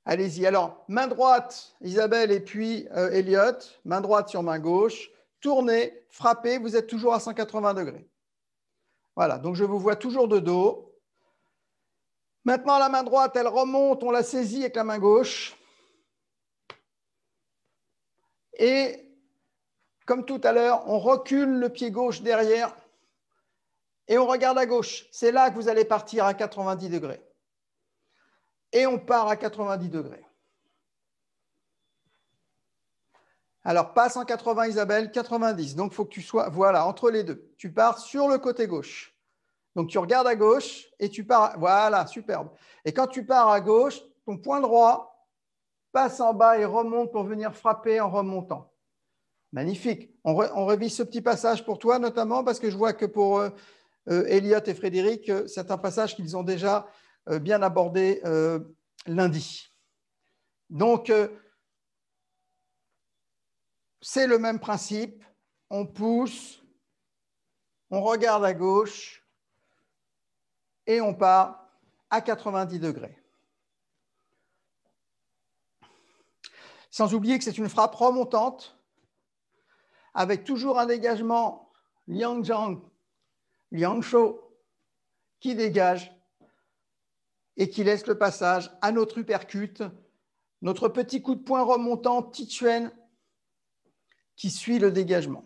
allez-y. Alors, main droite, Isabelle, et puis Elliot. Main droite sur main gauche. Tournez, frappez, vous êtes toujours à 180 degrés. Voilà, donc je vous vois toujours de dos. Maintenant, la main droite, elle remonte, on la saisit avec la main gauche. Et comme tout à l'heure, on recule le pied gauche derrière et on regarde à gauche. C'est là que vous allez partir à 90 degrés. Et on part à 90 degrés. Alors, pas 180 Isabelle, 90. Donc, il faut que tu sois, voilà, entre les deux. Tu pars sur le côté gauche. Donc, tu regardes à gauche et tu pars, voilà, superbe. Et quand tu pars à gauche, ton point droit passe en bas et remonte pour venir frapper en remontant. Magnifique. On révise ce petit passage pour toi, notamment parce que je vois que pour Elliot et Frédéric, c'est un passage qu'ils ont déjà bien abordé lundi. Donc, c'est le même principe. On pousse, on regarde à gauche et on part à 90 degrés. Sans oublier que c'est une frappe remontante avec toujours un dégagement Liang Zhang, Liang Shou qui dégage et qui laisse le passage à notre uppercut, notre petit coup de poing remontant Ti Chuan qui suit le dégagement.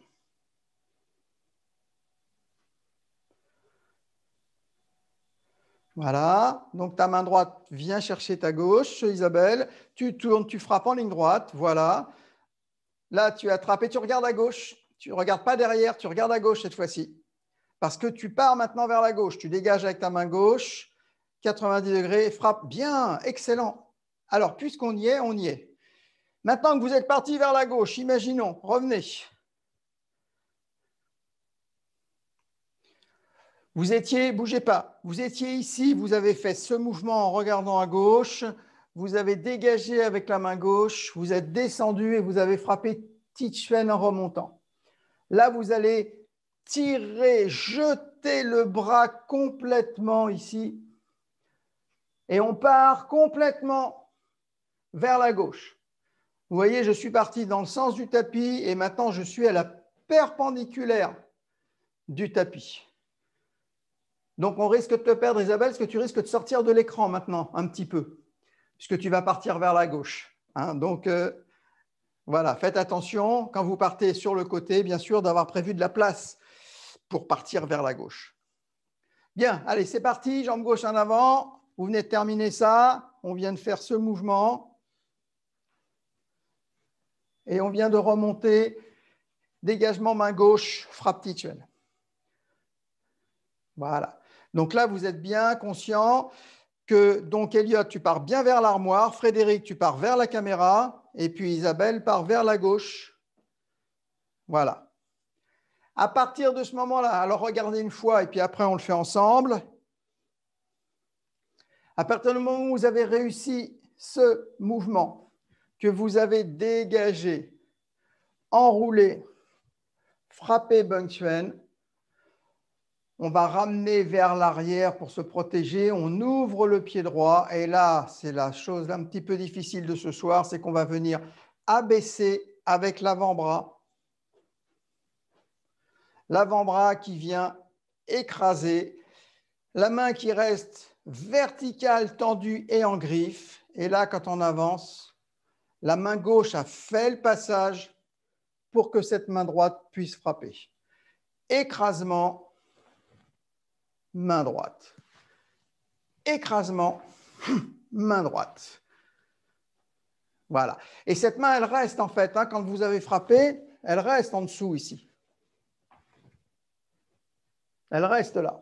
Voilà, donc ta main droite vient chercher ta gauche, Isabelle. Tu tournes, tu frappes en ligne droite, voilà. Là, tu attrapes et tu regardes à gauche. Tu ne regardes pas derrière, tu regardes à gauche cette fois-ci. Parce que tu pars maintenant vers la gauche. Tu dégages avec ta main gauche, 90 degrés, et frappe. Bien, excellent. Alors, puisqu'on y est, on y est. Maintenant que vous êtes parti vers la gauche, imaginons, revenez. Vous étiez, bougez pas, vous étiez ici, vous avez fait ce mouvement en regardant à gauche, vous avez dégagé avec la main gauche, vous êtes descendu et vous avez frappé Ti Chuan en remontant. Là, vous allez tirer, jeter le bras complètement ici et on part complètement vers la gauche. Vous voyez, je suis parti dans le sens du tapis et maintenant je suis à la perpendiculaire du tapis. Donc on risque de te perdre, Isabelle, parce que tu risques de sortir de l'écran maintenant, un petit peu, puisque tu vas partir vers la gauche. Hein. Donc voilà, faites attention quand vous partez sur le côté, bien sûr, d'avoir prévu de la place pour partir vers la gauche. Bien, allez, c'est parti, jambe gauche en avant. Vous venez de terminer ça. On vient de faire ce mouvement. Et on vient de remonter, dégagement main gauche, frappe tituelle. Voilà. Donc là, vous êtes bien conscient que, donc Elliot, tu pars bien vers l'armoire. Frédéric, tu pars vers la caméra. Et puis Isabelle part vers la gauche. Voilà. À partir de ce moment-là, alors regardez une fois et puis après on le fait ensemble. À partir du moment où vous avez réussi ce mouvement, que vous avez dégagé, enroulé, frappé Bunkswen, on va ramener vers l'arrière pour se protéger. On ouvre le pied droit et là, c'est la chose un petit peu difficile de ce soir, c'est qu'on va venir abaisser avec l'avant-bras. L'avant-bras qui vient écraser, la main qui reste verticale, tendue et en griffe. Et là, quand on avance, la main gauche a fait le passage pour que cette main droite puisse frapper. Écrasement, main droite. Écrasement, main droite. Voilà. Et cette main, elle reste en fait, hein, quand vous avez frappé, elle reste en dessous ici. Elle reste là.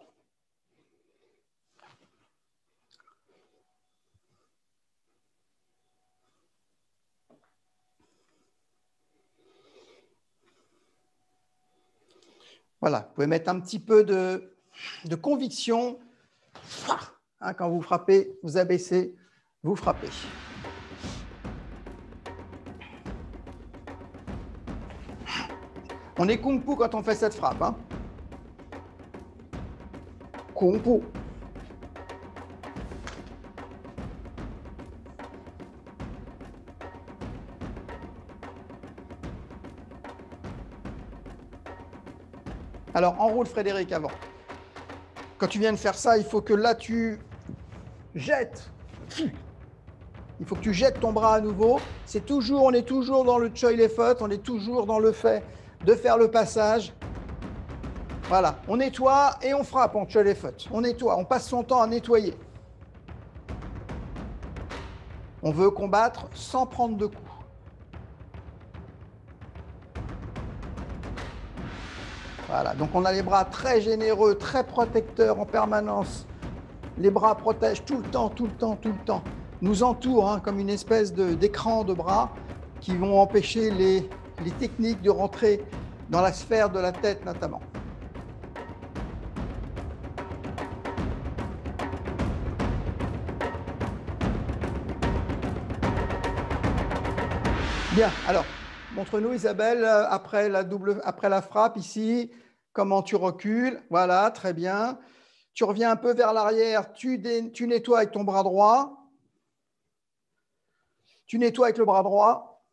Voilà, vous pouvez mettre un petit peu de conviction. Hein, quand vous frappez, vous abaissez, vous frappez. On est kung fu quand on fait cette frappe. Hein. Kung fu. Alors, enroule Frédéric avant. Quand tu viens de faire ça, il faut que là, tu jettes. Il faut que tu jettes ton bras à nouveau. On est toujours dans le choi lefot, on est toujours dans le fait de faire le passage. Voilà, on nettoie et on frappe en choi lefot. On nettoie, on passe son temps à nettoyer. On veut combattre sans prendre de coups. Voilà, donc on a les bras très généreux, très protecteurs en permanence. Les bras protègent tout le temps, tout le temps, tout le temps. Nous entourent hein, comme une espèce d'écran de bras qui vont empêcher les techniques de rentrer dans la sphère de la tête notamment. Bien, alors, montre-nous Isabelle, après la frappe ici, comment tu recules. Voilà, très bien. Tu reviens un peu vers l'arrière, tu nettoies avec ton bras droit. Tu nettoies avec le bras droit.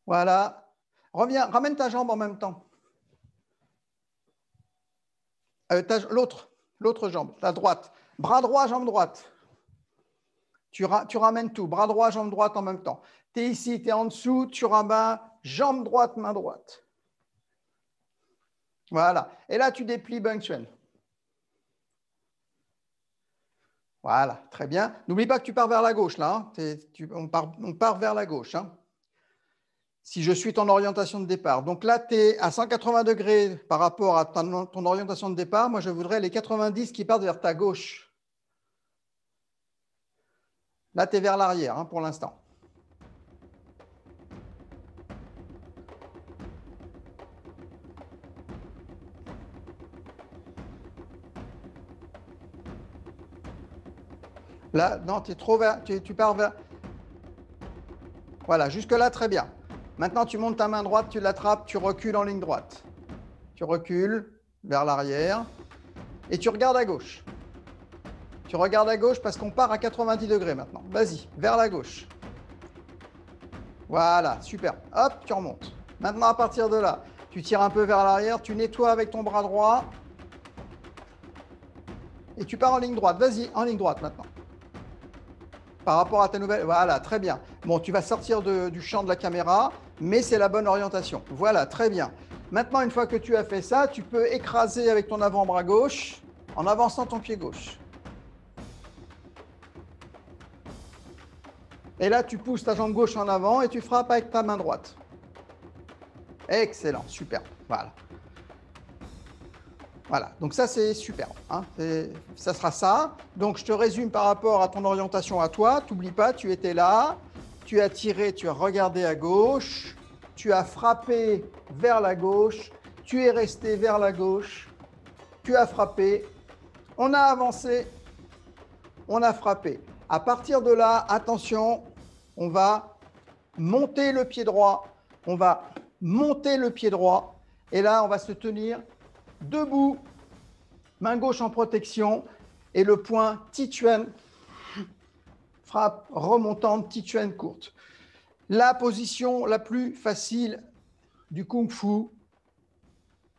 Voilà. Reviens, ramène ta jambe en même temps. L'autre jambe, la droite. Bras droit, jambe droite. Tu ramènes tout, bras droit, jambe droite en même temps. Tu es ici, tu es en dessous, tu ramènes jambe droite, main droite. Voilà. Et là, tu déplies Bunkswen. Voilà, très bien. N'oublie pas que tu pars vers la gauche, là. Hein. On part vers la gauche. Hein. Si je suis ton orientation de départ. Donc là, tu es à 180 degrés par rapport à ton orientation de départ. Moi, je voudrais les 90 qui partent vers ta gauche. Là, tu es vers l'arrière hein, pour l'instant. Là, non, tu es trop vers, tu pars vers... Voilà, jusque-là, très bien. Maintenant, tu montes ta main droite, tu l'attrapes, tu recules en ligne droite. Tu recules vers l'arrière et tu regardes à gauche. Tu regardes à gauche parce qu'on part à 90 degrés maintenant. Vas-y, vers la gauche. Voilà, super. Hop, tu remontes. Maintenant, à partir de là, tu tires un peu vers l'arrière, tu nettoies avec ton bras droit. Et tu pars en ligne droite. Vas-y, en ligne droite maintenant. Par rapport à ta nouvelle... Voilà, très bien. Bon, tu vas sortir du champ de la caméra, mais c'est la bonne orientation. Voilà, très bien. Maintenant, une fois que tu as fait ça, tu peux écraser avec ton avant-bras gauche en avançant ton pied gauche. Et là, tu pousses ta jambe gauche en avant et tu frappes avec ta main droite. Excellent, super. Voilà. Voilà, donc ça c'est super, hein. Ça sera ça. Donc je te résume par rapport à ton orientation à toi. T'oublies pas, tu étais là, tu as tiré, tu as regardé à gauche, tu as frappé vers la gauche, tu es resté vers la gauche, tu as frappé, on a avancé, on a frappé. À partir de là, attention, on va monter le pied droit, on va monter le pied droit et là on va se tenir debout, main gauche en protection et le point Tituen, frappe remontante Tituen courte. La position la plus facile du Kung Fu,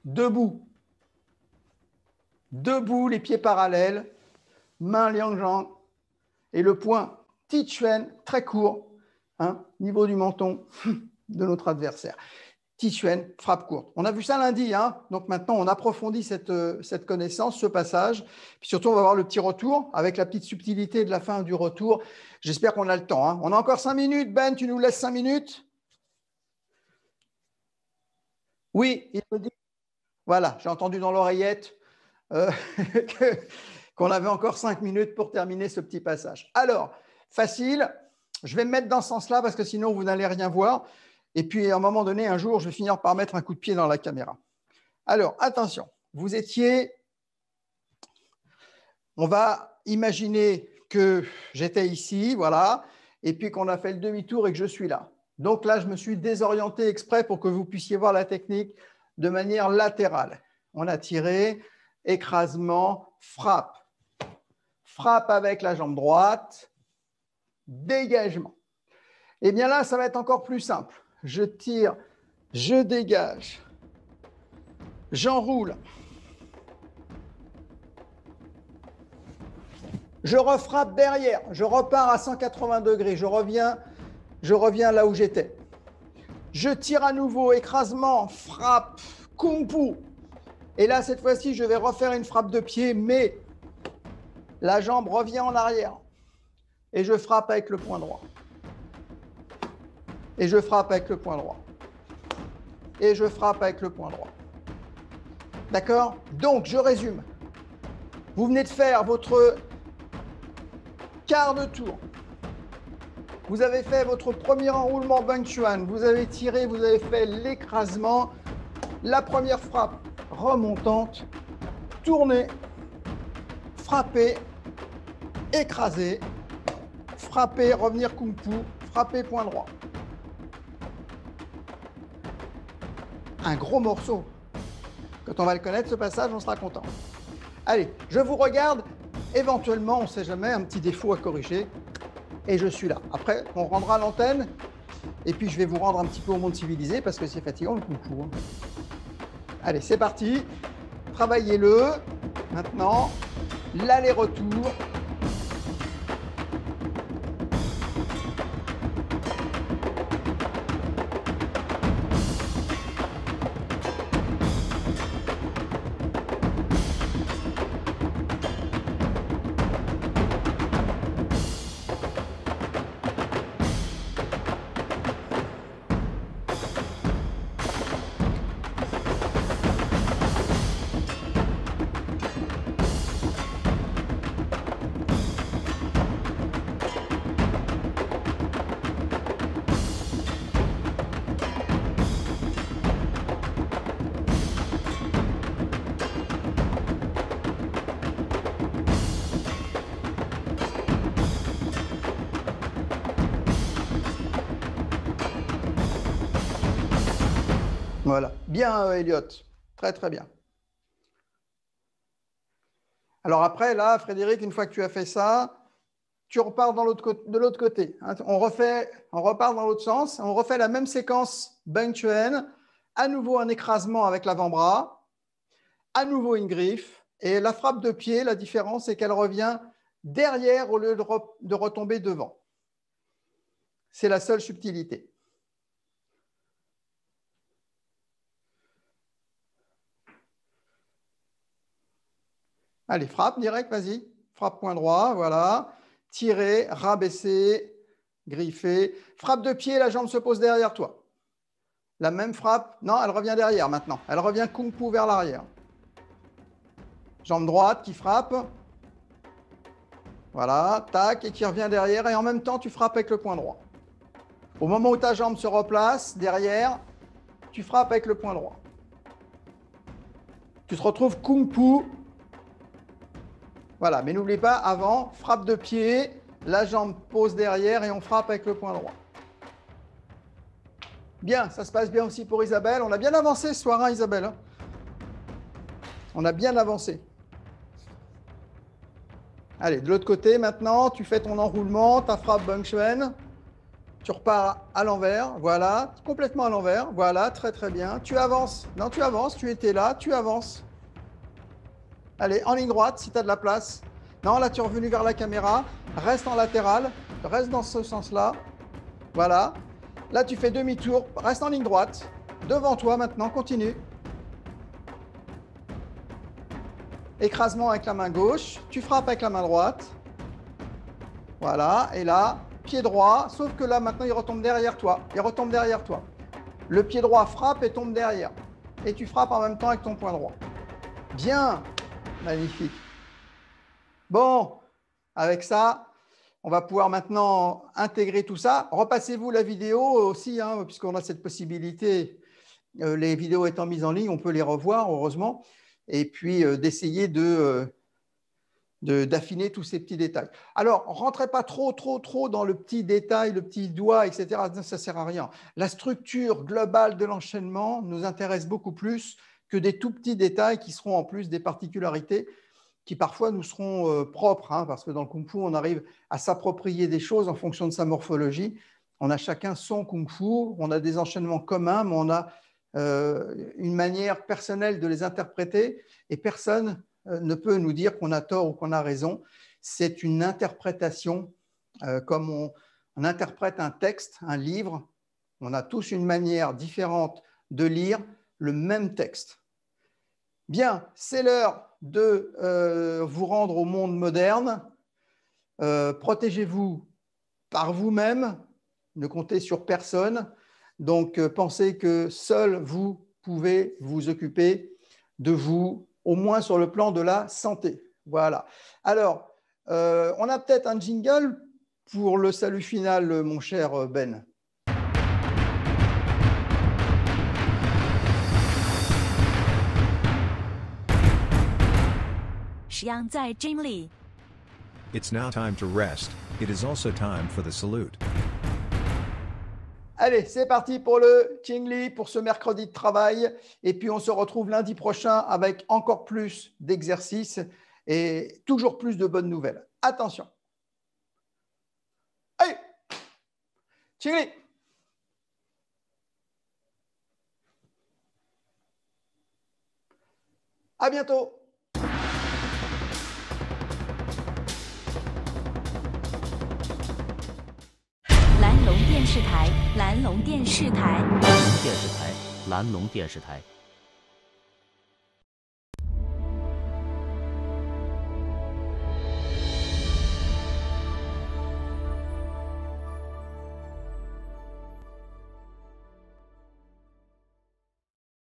debout. Debout, les pieds parallèles, main liang-zhang et le point Tituen très court, hein, niveau du menton de notre adversaire. Tituen, frappe courte. On a vu ça lundi, hein, donc maintenant on approfondit cette connaissance, ce passage. Puis surtout, on va voir le petit retour avec la petite subtilité de la fin du retour. J'espère qu'on a le temps, hein. On a encore 5 minutes. Ben, tu nous laisses 5 minutes? Oui, il me dit. Voilà, j'ai entendu dans l'oreillette qu'on avait encore 5 minutes pour terminer ce petit passage. Alors, facile. Je vais me mettre dans ce sens-là parce que sinon, vous n'allez rien voir. Et puis, à un moment donné, un jour, je vais finir par mettre un coup de pied dans la caméra. Alors, attention, vous étiez... On va imaginer que j'étais ici, voilà, et puis qu'on a fait le demi-tour et que je suis là. Donc là, je me suis désorienté exprès pour que vous puissiez voir la technique de manière latérale. On a tiré, écrasement, frappe. Frappe avec la jambe droite, dégagement. Et bien là, ça va être encore plus simple. Je tire, je dégage, j'enroule, je refrappe derrière, je repars à 180 degrés, je reviens là où j'étais. Je tire à nouveau, écrasement, frappe, Kung Fu. Et là, cette fois-ci, je vais refaire une frappe de pied, mais la jambe revient en arrière. Et je frappe avec le poing droit. Et je frappe avec le poing droit. Et je frappe avec le poing droit. D'accord? Donc, je résume. Vous venez de faire votre quart de tour. Vous avez fait votre premier enroulement Bang Chuan. Vous avez tiré, vous avez fait l'écrasement. La première frappe remontante. Tourner. Frapper. Écraser. Frapper, revenir Kung Fu. Frapper, point droit. Un gros morceau. Quand on va le connaître, ce passage, on sera content. Allez, je vous regarde. Éventuellement, on ne sait jamais, un petit défaut à corriger. Et je suis là. Après, on rendra l'antenne. Et puis, je vais vous rendre un petit peu au monde civilisé parce que c'est fatigant le concours. Allez, c'est parti. Travaillez-le. Maintenant, l'aller-retour. Voilà. Bien, Elliot. Très, très bien. Alors après, là, Frédéric, une fois que tu as fait ça, tu repars de l'autre côté. On repart dans l'autre sens. On refait la même séquence Beng Chuen. À nouveau un écrasement avec l'avant-bras. À nouveau une griffe. Et la frappe de pied, la différence, c'est qu'elle revient derrière au lieu de retomber devant. C'est la seule subtilité. Allez, frappe direct, vas-y. Frappe point droit, voilà. Tirer, rabaisser, griffer. Frappe de pied, la jambe se pose derrière toi. La même frappe, non, elle revient derrière maintenant. Elle revient kung fu vers l'arrière. Jambe droite qui frappe. Voilà, tac, et qui revient derrière. Et en même temps, tu frappes avec le point droit. Au moment où ta jambe se replace derrière, tu frappes avec le point droit. Tu te retrouves kung fu. Voilà, mais n'oublie pas, avant, frappe de pied, la jambe pose derrière et on frappe avec le point droit. Bien, ça se passe bien aussi pour Isabelle. On a bien avancé ce soir, hein, Isabelle. On a bien avancé. Allez, de l'autre côté, maintenant, tu fais ton enroulement, ta frappe Beng Chuen. Tu repars à l'envers, voilà, complètement à l'envers. Voilà, très très bien. Tu avances. Non, tu avances, tu étais là, tu avances. Allez, en ligne droite, si tu as de la place. Non, là, tu es revenu vers la caméra. Reste en latéral. Reste dans ce sens-là. Voilà. Là, tu fais demi-tour. Reste en ligne droite. Devant toi, maintenant. Continue. Écrasement avec la main gauche. Tu frappes avec la main droite. Voilà. Et là, pied droit. Sauf que là, maintenant, il retombe derrière toi. Il retombe derrière toi. Le pied droit frappe et tombe derrière. Et tu frappes en même temps avec ton point droit. Bien. Magnifique. Bon, avec ça, on va pouvoir maintenant intégrer tout ça. Repassez-vous la vidéo aussi, hein, puisqu'on a cette possibilité. Les vidéos étant mises en ligne, on peut les revoir, heureusement. Et puis, d'essayer d'affiner tous ces petits détails. Alors, rentrez pas trop dans le petit détail, le petit doigt, etc. Ça ne sert à rien. La structure globale de l'enchaînement nous intéresse beaucoup plus que des tout petits détails qui seront en plus des particularités qui parfois nous seront propres, hein, parce que dans le Kung Fu, on arrive à s'approprier des choses en fonction de sa morphologie. On a chacun son Kung Fu, on a des enchaînements communs, mais on a une manière personnelle de les interpréter et personne ne peut nous dire qu'on a tort ou qu'on a raison. C'est une interprétation, comme on interprète un texte, un livre. On a tous une manière différente de lire le même texte. Bien, c'est l'heure de vous rendre au monde moderne. Protégez-vous par vous-même, ne comptez sur personne. Donc, pensez que seul vous pouvez vous occuper de vous, au moins sur le plan de la santé. Voilà. Alors, on a peut-être un jingle pour le salut final, mon cher Ben. 石样在 Jim Lee。 It's now time to rest. It is also time for the salute. Allez, c'est parti pour le Ching Li, pour ce mercredi de travail. Et puis, on se retrouve lundi prochain avec encore plus d'exercices et toujours plus de bonnes nouvelles. Attention. Allez, Ching Li. À bientôt. 蓝龙电视台，蓝龙电视台。电视台，蓝龙电视台。